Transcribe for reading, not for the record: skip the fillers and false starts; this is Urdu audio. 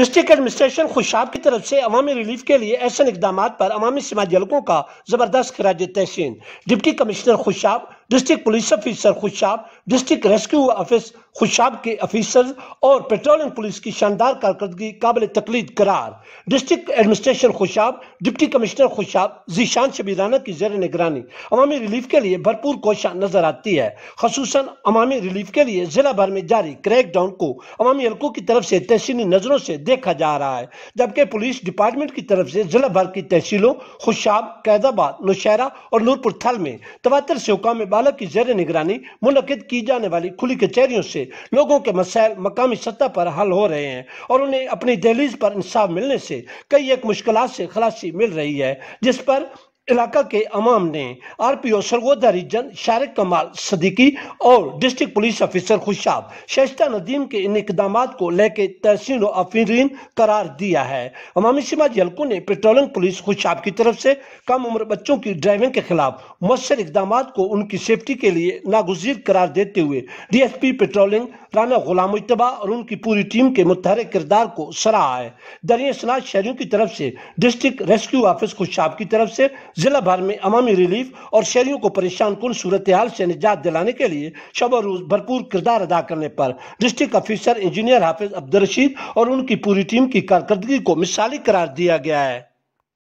ڈسٹرکٹ ایڈمنسٹریشن خوشاب کی طرف سے عوامی ریلیف کے لیے احسن اقدامات پر عوامی سماجی حلقوں کا زبردست خراج تحسین۔ Deputy commissioner Khushab, district police officer Khushab, district rescue office Khushab کے افیسرز اور پیٹرولنگ پولیس کی شاندار کارکردگی قابل تقلید قرار۔ District administration Khushab, deputy commissioner Khushab Zeeshan Shabbir Rana کی زیر نگرانی عوامی ریلیف کے لیے بھرپور کوشاں نظر آتی ہے۔ خصوصاً عوامی ریلیف کے لیے ضلع بھر میں جاری کریک ڈاؤن کو عوامی حلقوں کی طرف سے تحسینی نظروں سے دیکھا جا رہا ہے، جبکہ پولیس ڈپارٹمنٹ کی طرف سے ضلع بھر کی تحصیلوں خوشاب، قید آباد، نوشہرہ اور نورپور تھل میں تواتر سے حکام بالا کی زیر نگرانی منعقد کی جانے والی کھلی کچہریوں سے لوگوں کے مسائل مقامی سطح پر حل ہو رہے ہیں اور انہیں اپنی دہلیز پر انصاف ملنے سے کئی ایک مشکلات سے خلاصی مل رہی ہے، جس پر علاقہ کے عوام نے آر پی او سرگودا ریجن شارق کمال صدیقی اور ڈسٹرکٹ پولیس افیسر خوشاب شائستہ ندیم کے ان اقدامات کو لے کے تحسین و آفرین قرار دیا ہے۔ عوامی سماجی حلقوں نے پیٹرولنگ پولیس خوشاب کی طرف سے کم عمر بچوں کی ڈرائیونگ کے خلاف مؤثر اقدامات کو ان کی سیفٹی کے لیے ناگزیر قرار دیتے ہوئے D S P patrolling Rana Ghulam Mujtaba اور ان کی پوری ٹیم کے متحرک کردار کو سراہا ہے۔ دریں اصلاح شہریوں کی طرف سے ڈسٹرکٹ ریسکیو آفس خوشاب کی طرف سے ضلع بھر میں عوامی ریلیف اور شہریوں کو پریشان کن صورتحال سے نجات دلانے کے لیے شب و روز بھرپور کردار ادا کرنے پر ڈسٹرکٹ افیسر انجینئر حافظ عبدالرشید اور ان کی پوری ٹیم کی کارکردگی کو مثالی قرار دیا گیا ہے۔